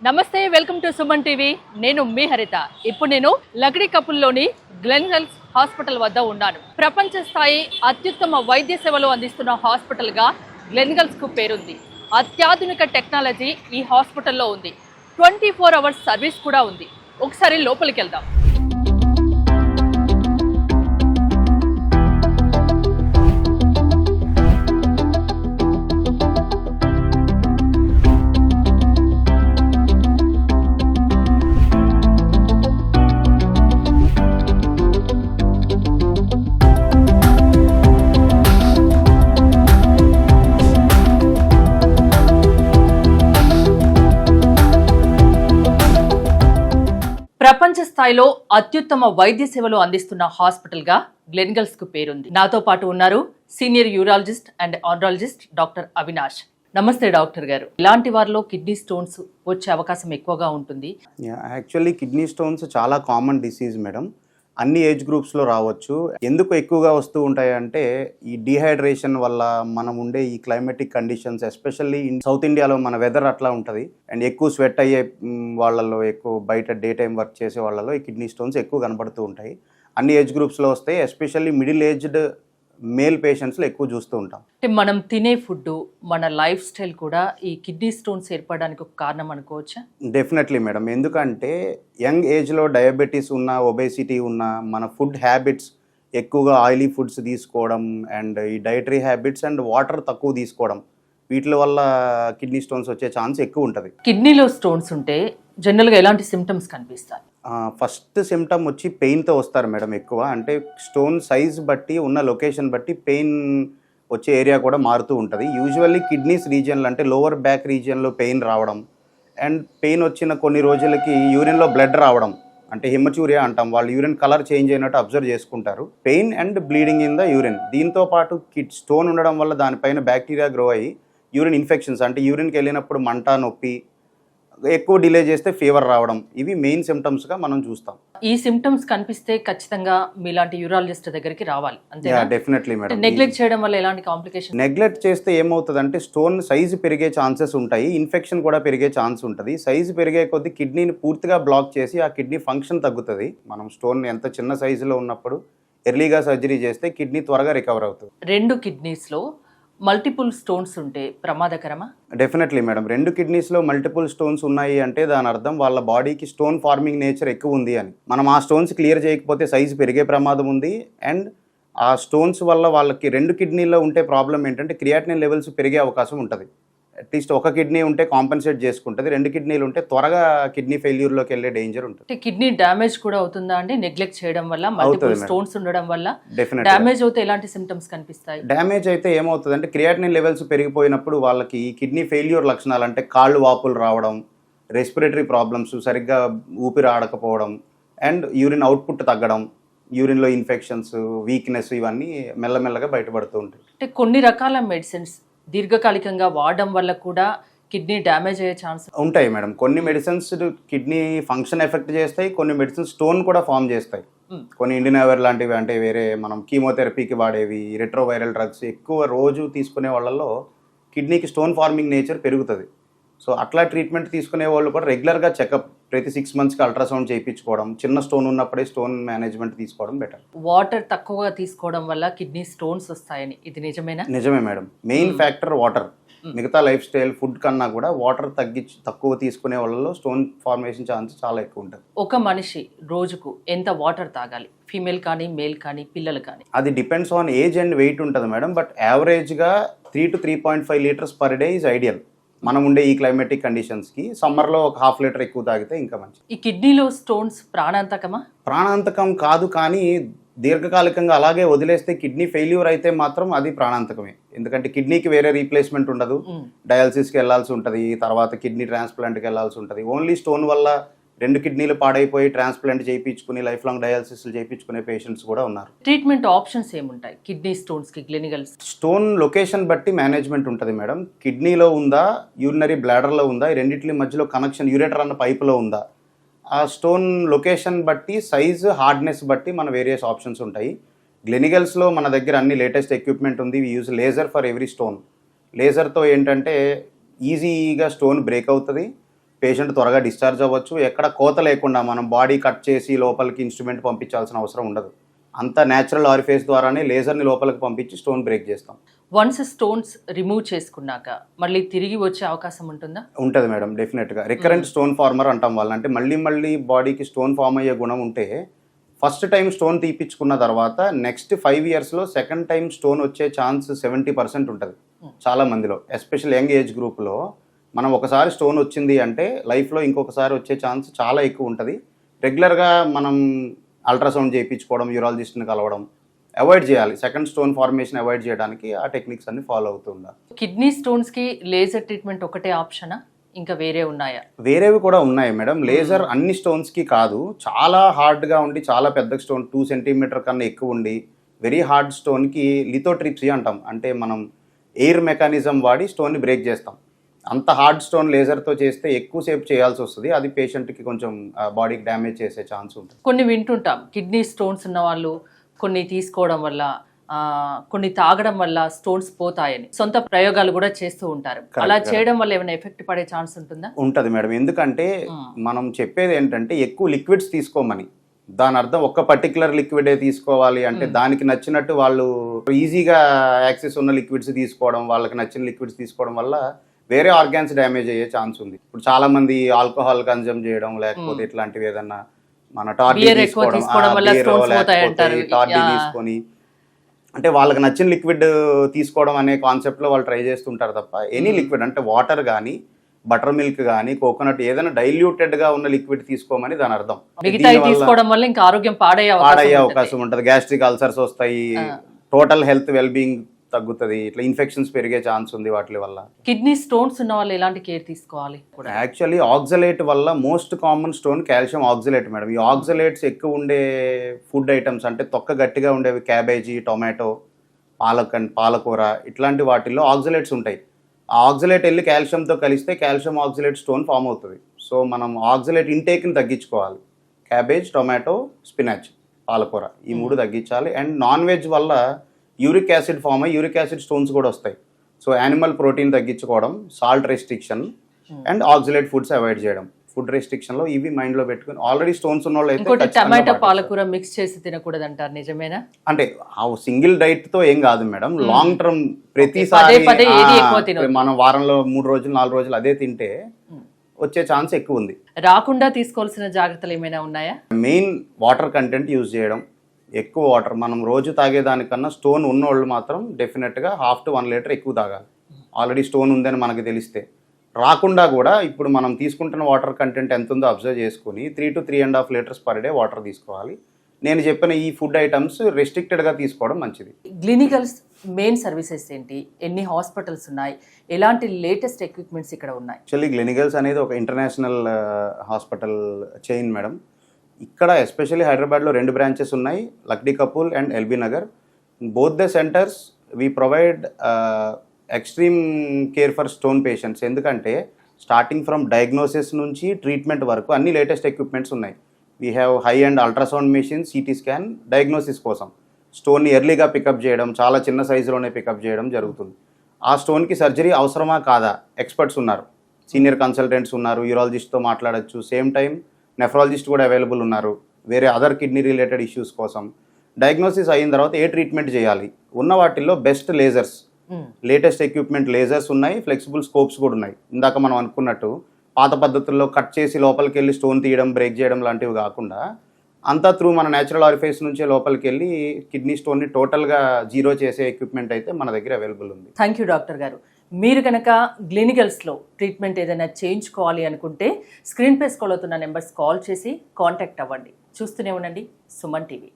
నమస్తే, welcome to Suman TV. నేను మీ హరిత. ఇప్పుడు నేను లక్డీ కపుల్లోని గ్లెన్ హెల్త్ హాస్పిటల్ వద్ద ఉన్నాను. ప్రపంచ స్థాయి అత్యుత్తమ వైద్య సేవలు అందిస్తున్న హాస్పిటల్గా గ్లెన్ హెల్త్కు పేరుంది. అత్యాధునిక టెక్నాలజీ ఈ హాస్పిటల్లో ఉంది. 24 అవర్స్ సర్వీస్ కూడా ఉంది. ఒకసారి లోపలికి వెళ్దాం. ప్రపంచ స్థాయిలో అత్యుత్తమ వైద్య సేవలు అందిస్తున్న హాస్పిటల్గా గ్లెన్ హెల్త్కు పేరుంది. నాతో పాటు ఉన్నారు senior urologist and andrologist doctor Avinash. నమస్తే డాక్టర్ గారు. ఇలాంటి వారిలో కిడ్నీ స్టోన్స్ వచ్చే అవకాశం ఎక్కువగా ఉంటుంది. యాక్చువల్లీ కిడ్నీ స్టోన్స్ చాలా కామన్ డిసీజ్ మేడం. అన్ని ఏజ్ గ్రూప్స్లో రావచ్చు. ఎందుకు ఎక్కువగా వస్తూ ఉంటాయంటే ఈ డీహైడ్రేషన్ వల్ల, మనం ఉండే ఈ క్లైమేటిక్ కండిషన్స్, ఎస్పెషల్లీ సౌత్ ఇండియాలో మన వెదర్ అట్లా ఉంటుంది అండ్ ఎక్కువ స్వెట్ అయ్యే వాళ్ళలో, ఎక్కువ బయట డే టైం వర్క్ చేసే వాళ్ళలో ఈ కిడ్నీ స్టోన్స్ ఎక్కువ కనబడుతూ ఉంటాయి. అన్ని ఏజ్ గ్రూప్స్లో వస్తాయి. ఎస్పెషల్లీ మిడిల్ ఏజ్డ్ మేల్ పేషెంట్స్లో ఎక్కువ చూస్తూ ఉంటాం. అంటే మనం తినే ఫుడ్, మన లైఫ్ స్టైల్ కూడా ఈ కిడ్నీ స్టోన్స్ ఏర్పడడానికి ఒక కారణం అనుకోవచ్చా? Definitely madam. ఎందుకంటే యంగ్ ఏజ్లో డయాబెటీస్ ఉన్న, ఒబేసిటీ ఉన్న, మన ఫుడ్ హ్యాబిట్స్ ఎక్కువగా ఆయిలీ ఫుడ్స్ తీసుకోవడం అండ్ ఈ డైటరీ హ్యాబిట్స్ అండ్ వాటర్ తక్కువ తీసుకోవడం, వీటి వల్ల కిడ్నీ స్టోన్స్ వచ్చే ఛాన్స్ ఎక్కువ ఉంటుంది. కిడ్నీలో స్టోన్స్ ఉంటే జనరల్గా ఎలాంటి సిమ్టమ్స్ కనిపిస్తాయి? ఫస్ట్ సిమ్టమ్ వచ్చి పెయిన్తో వస్తారు మేడం. ఎక్కువ అంటే స్టోన్ సైజ్ బట్టి, ఉన్న లొకేషన్ బట్టి పెయిన్ వచ్చే ఏరియా కూడా మారుతూ ఉంటుంది. యూజువల్లీ కిడ్నీస్ రీజియన్లో అంటే లోవర్ బ్యాక్ రీజియన్లో పెయిన్ రావడం అండ్ పెయిన్ వచ్చిన కొన్ని రోజులకి యూరిన్లో బ్లడ్ రావడం, అంటే హెమచ్యూరియా అంటాం. వాళ్ళు యూరిన్ కలర్ చేంజ్ అయినట్టు అబ్జర్వ్ చేసుకుంటారు. Pain and bleeding in the urine. దీంతో పాటు స్టోన్ ఉండడం వల్ల దానిపైన బ్యాక్టీరియా గ్రో అయ్యి యూరిన్ ఇన్ఫెక్షన్స్, అంటే యూరిన్కి వెళ్ళినప్పుడు మంట, నొప్పి, ఎక్కువ డిలే చేస్తే ఫీవర్ రావడం, ఇవి మెయిన్ సిమ్టమ్స్గా మనం చూస్తాం. ఈ సిమ్టమ్స్ కనిపిస్తే ఖచ్చితంగా మీలాంటి యూరాలజిస్ట్ దగ్గరికి రావాలి. అంతే? Definitely madam. నెగ్లెక్ట్ చేయడం వల్ల ఎలాంటి కాంప్లికేషన్? నెగ్లెక్ట్ చేస్తే ఏమవుతుందంటే స్టోన్ సైజు పెరిగే ఛాన్సెస్ ఉంటాయి, ఇన్ఫెక్షన్ కూడా పెరిగే ఛాన్స్ ఉంటుంది. సైజు పెరిగే కొద్దీ కిడ్నీని పూర్తిగా బ్లాక్ చేసి ఆ కిడ్నీ ఫంక్షన్ తగ్గుతుంది. మనం స్టోన్ ఎంత చిన్న సైజులో ఉన్నప్పుడు ఎర్లీగా సర్జరీ చేస్తే కిడ్నీ త్వరగా రికవర్ అవుతుంది. 2 కిడ్నీస్లో మల్టిపుల్ స్టోన్స్ ఉంటే ప్రమాదకరమా? Definitely madam. 2 కిడ్నీస్లో మల్టిపుల్ స్టోన్స్ ఉన్నాయి అంటే దాని అర్థం వాళ్ళ బాడీకి స్టోన్ ఫార్మింగ్ నేచర్ ఎక్కువ ఉంది అని. మనం ఆ స్టోన్స్ క్లియర్ చేయకపోతే సైజు పెరిగే ప్రమాదం ఉంది. అండ్ ఆ స్టోన్స్ వల్ల వాళ్ళకి 2 కిడ్నీలో ఉంటే ప్రాబ్లం ఏంటంటే క్రియాటినిన్ లెవెల్స్ పెరిగే అవకాశం ఉంటుంది. అట్లీస్ట్ ఒక కిడ్నీ ఉంటే కాంపెన్సేట్ చేసుకుంటుంది, 2 కిడ్నీలు ఉంటే త్వరగా కిడ్నీ ఫెయిల్యూర్లోకి వెళ్ళే డేంజర్ ఉంటుంది. కిడ్నీ డ్యామేజ్ కూడా అవుతుందా అండి? నెగ్లెక్ట్ చేయడం వల్ల, మల్టిపుల్ స్టోన్స్ ఉండడం వల్ల డెఫినెట్ డ్యామేజ్ అవుతే ఎలాంటి సిమ్టమ్స్ కనిపిస్తాయి? డ్యామేజ్ అయితే ఏమవుతుందంటే క్రియాటినిన్ లెవెల్స్ పెరిగిపోయినప్పుడు వాళ్ళకి కిడ్నీ ఫెయిల్యూర్ లక్షణాలు, అంటే కాళ్ళు వాపులు రావడం, రెస్పిరేటరీ ప్రాబ్లమ్స్, సరిగ్గా ఊపిరి ఆడకపోవడం అండ్ యూరిన్ అవుట్పుట్ తగ్గడం, యూరిన్లో ఇన్ఫెక్షన్స్, వీక్నెస్, ఇవన్నీ మెల్లమెల్లగా బయటపడుతూ ఉంటాయి. అంటే కొన్ని రకాల మెడిసిన్స్ దీర్ఘకాలికంగా వాడడం వల్ల కూడా కిడ్నీ డ్యామేజ్ అయ్యే ఛాన్స్ ఉంటాయి మేడం. కొన్ని మెడిసిన్స్ కిడ్నీ ఫంక్షన్ ఎఫెక్ట్ చేస్తాయి, కొన్ని మెడిసిన్స్ స్టోన్ కూడా ఫామ్ చేస్తాయి. కొన్ని ఇండినవర్ లాంటివి, అంటే వేరే మనం కీమోథెరపీకి వాడేవి, రెట్రోవైరల్ డ్రగ్స్ ఎక్కువ రోజు తీసుకునే వాళ్ళలో కిడ్నీకి స్టోన్ ఫార్మింగ్ నేచర్ పెరుగుతుంది. సో అట్లా ట్రీట్మెంట్ తీసుకునే వాళ్ళు కూడా రెగ్యులర్గా చెకప్, ప్రతి 6 monthsకి అల్ట్రాసౌండ్ చేయించుకోవడం, చిన్న స్టోన్ ఉన్నప్పుడే స్టోన్ మేనేజ్మెంట్ తీసుకోవడం బెటర్. వాటర్ తక్కువగా తీసుకోవడం వల్ల కిడ్నీ స్టోన్స్ వస్తాయని, ఇది నిజమేనా? నిజమే మేడం. Main factor water. మిగతా లైఫ్ స్టైల్, ఫుడ్ కన్నా కూడా వాటర్ తక్కువ తీసుకునే వాళ్ళలో స్టోన్ ఫార్మేషన్ ఛాన్స్ చాలా ఎక్కువ ఉంటుంది. ఒక మనిషి రోజుకు ఎంత వాటర్ తాగాలి? ఫీమేల్ కానీ, మేల్ కానీ, పిల్లలు కానీ? అది depends on age and weight ఉంటుంది మేడం. బట్ యావరేజ్గా 3 to 3.5 liters per day is ideal. మనం ఉండే ఈ క్లైమేటిక్ కండిషన్స్కి సమ్మర్లో ఒక 1/2 liter ఎక్కువ తాగితే ఇంకా మంచి. ఈ కిడ్నీలో స్టోన్స్ ప్రాణాంతకమా? ప్రాణాంతకం కాదు, కానీ దీర్ఘకాలికంగా అలాగే వదిలేస్తే కిడ్నీ ఫెయిల్యూర్ అయితే మాత్రం అది ప్రాణాంతకమే. ఎందుకంటే కిడ్నీకి వేరే రీప్లేస్మెంట్ ఉండదు, డయాలసిస్కి వెళ్ళాల్సి ఉంటుంది, తర్వాత కిడ్నీ ట్రాన్స్ప్లాంట్కి వెళ్ళాల్సి ఉంటుంది. ఓన్లీ స్టోన్ వల్ల 2 కిడ్నీలు పాడైపోయి ట్రాన్స్ప్లాంట్ చేయించుకుని లైఫ్ లాంగ్ డయాలసిస్లు చేయించుకునే పేషెంట్స్ కూడా ఉన్నారు. ట్రీట్మెంట్ ఆప్షన్స్ ఏముంటాయి కిడ్నీ స్టోన్స్కి? క్లినికల్ స్టోన్ లొకేషన్ బట్టి మేనేజ్మెంట్ ఉంటుంది మేడం. కిడ్నీలో ఉందా, యూరినరీ బ్లాడర్లో ఉందా, ఈ రెండింటి మధ్యలో కనెక్షన్ యూరేటర్ అన్న పైపులో ఉందా, ఆ స్టోన్ లొకేషన్ బట్టి, సైజు, హార్డ్నెస్ బట్టి మన వేరియస్ ఆప్షన్స్ ఉంటాయి. గ్లెనిగల్స్లో మన దగ్గర అన్ని లేటెస్ట్ ఎక్విప్మెంట్ ఉంది. We use laser for every stone. లేజర్తో ఏంటంటే ఈజీగా స్టోన్ బ్రేక్ అవుతుంది, పేషెంట్ త్వరగా డిశ్చార్జ్ అవ్వచ్చు. ఎక్కడ కోత లేకుండా మనం బాడీ కట్ చేసి లోపలికి ఇన్స్ట్రుమెంట్ పంపించాల్సిన అవసరం ఉండదు. అంత న్యాచురల్ ఆరిఫేస్ ద్వారానే లేజర్ని లోపలికి పంపించి స్టోన్ బ్రేక్ చేస్తాం. వన్స్ స్టోన్స్ రిమూవ్ చేసుకున్నాక మళ్ళీ తిరిగి వచ్చే అవకాశం ఉంటుందా? ఉంటుంది మేడం, డెఫినెట్గా. రికరెంట్ స్టోన్ ఫార్మర్ అంటాం వాళ్ళని. అంటే మళ్ళీ బాడీకి స్టోన్ ఫామ్ అయ్యే గుణం ఉంటే ఫస్ట్ టైం స్టోన్ తీపించుకున్న తర్వాత నెక్స్ట్ 5 yearsలో సెకండ్ టైం స్టోన్ వచ్చే ఛాన్స్ 70% ఉంటుంది చాలా మందిలో. ఎస్పెషల్ యంగ్ ఏజ్ గ్రూప్లో మనం ఒకసారి స్టోన్ వచ్చింది అంటే లైఫ్లో ఇంకొకసారి వచ్చే ఛాన్స్ చాలా ఎక్కువ ఉంటుంది. రెగ్యులర్గా మనం అల్ట్రాసౌండ్ చేయించుకోవడం, యూరాలజిస్ట్ని కలవడం అవాయిడ్ చేయాలి. సెకండ్ స్టోన్ ఫార్మేషన్ అవాయిడ్ చేయడానికి ఆ టెక్నిక్స్ అన్ని ఫాలో అవుతూ ఉండాలి. కిడ్నీ స్టోన్స్కి లేజర్ ట్రీట్మెంట్ ఒకటే ఆప్షనా, ఇంకా వేరే ఉన్నాయా? వేరేవి కూడా ఉన్నాయి మేడం. లేజర్ అన్ని స్టోన్స్కి కాదు. చాలా హార్డ్గా ఉండి చాలా పెద్ద స్టోన్ 2 centimeter కన్నా ఎక్కువ ఉండి వెరీ హార్డ్ స్టోన్కి లిథోట్రిప్సీ అంటాం. అంటే మనం ఎయిర్ మెకానిజం వాడి స్టోన్ని బ్రేక్ చేస్తాం. అంత హార్డ్ స్టోన్ లేజర్తో చేస్తే ఎక్కువసేపు చేయాల్సి వస్తుంది. అది పేషెంట్కి కొంచెం బాడీకి డ్యామేజ్ చేసే ఛాన్స్ ఉంటుంది. కొన్ని వింటుంటాం, కిడ్నీ స్టోన్స్ ఉన్న వాళ్ళు కొన్ని తీసుకోవడం వల్ల, కొన్ని తాగడం వల్ల స్టోన్స్ పోతాయని సొంత ప్రయోగాలు కూడా చేస్తూ ఉంటారు. అలా చేయడం వల్ల ఏమైనా ఎఫెక్ట్ పడే ఛాన్స్ ఉంటుందా? ఉంటుంది మేడం. ఎందుకంటే మనం చెప్పేది ఏంటంటే ఎక్కువ లిక్విడ్స్ తీసుకోమని. దాని అర్థం ఒక్క పర్టికులర్ లిక్విడే తీసుకోవాలి అంటే దానికి నచ్చినట్టు వాళ్ళు ఈజీగా యాక్సెస్ ఉన్న లిక్విడ్స్ తీసుకోవడం, వాళ్ళకి నచ్చిన లిక్విడ్స్ తీసుకోవడం వల్ల వేరే ఆర్గాన్స్ డ్యామేజ్ అయ్యే ఛాన్స్ ఉంది. ఇప్పుడు చాలా మంది ఆల్కహాల్ కన్జ్యూమ్ చేయడం, లేకపోతే ఇట్లాంటివి ఏదన్నా మన టార్డీ తీసుకొని అంటే వాళ్ళకి నచ్చిన లిక్విడ్ తీసుకోవడం అనే కాన్సెప్ట్లో వాళ్ళు ట్రై చేస్తుంటారు తప్ప ఎనీ లిక్విడ్ అంటే వాటర్ కానీ, బటర్ మిల్క్ కానీ, కోకోనట్ ఏదైనా డైల్యూటెడ్గా ఉన్న లిక్విడ్ తీసుకోమని దాని అర్థం. తీసుకోవడం వల్ల ఇంకా ఆరోగ్యం పాడయ్యే అవకాశం ఉంటుంది. గ్యాస్ట్రిక్ అల్సర్స్ వస్తాయి, టోటల్ హెల్త్ వెల్బీయింగ్ తగ్గుతుంది, ఇట్లా ఇన్ఫెక్షన్స్ పెరిగే ఛాన్స్ ఉంది వాటి వల్ల. కిడ్నీ స్టోన్స్ ఉన్న వాళ్ళు ఎలాంటి కేర్ తీసుకోవాలి? యాక్చువల్లీ ఆక్సలేట్ వల్ల most common stone calcium oxalate madam. ఈ ఆక్సలేట్స్ ఎక్కువ ఉండే ఫుడ్ ఐటమ్స్ అంటే తొక్క గట్టిగా ఉండేవి క్యాబేజీ, టొమాటో, పాలకూర ఇట్లాంటి వాటిల్లో ఆక్సలేట్స్ ఉంటాయి. ఆ ఆక్సలేట్ వెళ్ళి కాల్షియంతో కలిస్తే కాల్షియం ఆక్సలేట్ స్టోన్ ఫామ్ అవుతుంది. సో మనం ఆక్సలేట్ ఇంటేక్ని తగ్గించుకోవాలి. క్యాబేజ్, టొమాటో, స్పినాచ్, పాలకూర ఈ 3 తగ్గించాలి. అండ్ నాన్ వెజ్ వల్ల యూరిక్ యాసిడ్ ఫామ్ అయ్యి యూరిక్ యాసిడ్ స్టోన్స్ కూడా వస్తాయి. సో యానిమల్ ప్రోటీన్ తగ్గించుకోవడం, salt restriction and oxalate foods avoid చేయడం. ఫుడ్ రెస్ట్రిక్షన్లో ఇవి మైండ్లో పెట్టుకుని ఆల్రెడీ స్టోన్స్ ఉన్న వాళ్ళు టమాటో, పాలకూర మిక్స్ చేసి తినకూడదు అంటారు, నిజమేనా? అంటే ఆ సింగిల్ డైట్తో ఏం కాదు మేడం. లాంగ్ టర్మ్ ప్రతిసారి మనం వారంలో 3 రోజులు 4 రోజులు అదే తింటే వచ్చే ఛాన్స్ ఎక్కువ ఉంది. రాకుండా తీసుకోవాల్సిన జాగ్రత్తలు ఏమైనా ఉన్నాయా? మెయిన్ వాటర్ కంటెంట్ యూజ్ చేయడం. ఎక్కువ వాటర్ మనం రోజు తాగేదానికన్నా స్టోన్ ఉన్నోళ్ళు మాత్రం డెఫినెట్గా 1/2 to 1 లీటర్ ఎక్కువ తాగాలి. ఆల్రెడీ స్టోన్ ఉందని మనకు తెలిస్తే. రాకుండా కూడా ఇప్పుడు మనం తీసుకుంటున్న వాటర్ కంటెంట్ ఎంత ఉందో అబ్జర్వ్ చేసుకుని 3 to 3.5 liters per day water తీసుకోవాలి. నేను చెప్పిన ఈ ఫుడ్ ఐటమ్స్ రెస్ట్రిక్టెడ్గా తీసుకోవడం మంచిది. గ్లినికల్స్ మెయిన్ సర్వీసెస్ ఏంటి? ఎన్ని హాస్పిటల్స్ ఉన్నాయి? ఎలాంటి లేటెస్ట్ ఎక్విప్మెంట్స్ ఇక్కడ ఉన్నాయి? యాక్చువల్లీ గ్లినికల్స్ అనేది ఒక ఇంటర్నేషనల్ హాస్పిటల్ చైన్ మేడం. ఇక్కడ ఎస్పెషల్లీ హైదరాబాద్లో 2 branches ఉన్నాయి, Lakdi కపూల్ and LB Nagar. Both the centres we provide extreme care for stone patients. ఎందుకంటే స్టార్టింగ్ ఫ్రమ్ డయాగ్నోసిస్ నుంచి ట్రీట్మెంట్ వరకు అన్ని లేటెస్ట్ ఎక్విప్మెంట్స్ ఉన్నాయి. We have high and ultrasound machine, CT scan diagnosis కోసం. స్టోన్ని ఎర్లీగా పికప్ చేయడం, చాలా చిన్న సైజులోనే పికప్ చేయడం జరుగుతుంది. ఆ స్టోన్కి సర్జరీ అవసరమా కాదా ఎక్స్పర్ట్స్ ఉన్నారు, సీనియర్ కన్సల్టెంట్స్ ఉన్నారు, యూరాలజిస్ట్తో మాట్లాడచ్చు. సేమ్ టైం నెఫ్రాలజిస్ట్ కూడా అవైలబుల్ ఉన్నారు వేరే అదర్ కిడ్నీ రిలేటెడ్ ఇష్యూస్ కోసం. డయాగ్నోసిస్ అయిన తర్వాత ఏ ట్రీట్మెంట్ చేయాలి, ఉన్న వాటిల్లో best lasers, latest equipment lasers ఉన్నాయి, ఫ్లెక్సిబుల్ స్కోప్స్ కూడా ఉన్నాయి. ఇందాక మనం అనుకున్నట్టు పాత పద్ధతుల్లో కట్ చేసి లోపలికి వెళ్ళి స్టోన్ తీయడం, బ్రేక్ చేయడం లాంటివి కాకుండా అంతా త్రూ మన న్యాచురల్ ఆరిఫేస్ నుంచే లోపలికి వెళ్ళి కిడ్నీ స్టోన్ని టోటల్గా జీరో చేసే ఎక్విప్మెంట్ అయితే మన దగ్గర అవైలబుల్ ఉంది. థ్యాంక్ యూ డాక్టర్ గారు. మీరు కనుక గ్లినికల్స్లో ట్రీట్మెంట్ ఏదైనా చేయించుకోవాలి అనుకుంటే స్క్రీన్ పై స్క్రోల్ అవుతున్న నెంబర్స్ కాల్ చేసి కాంటాక్ట్ అవ్వండి. చూస్తూనే ఉండండి సుమన్ టీవీ.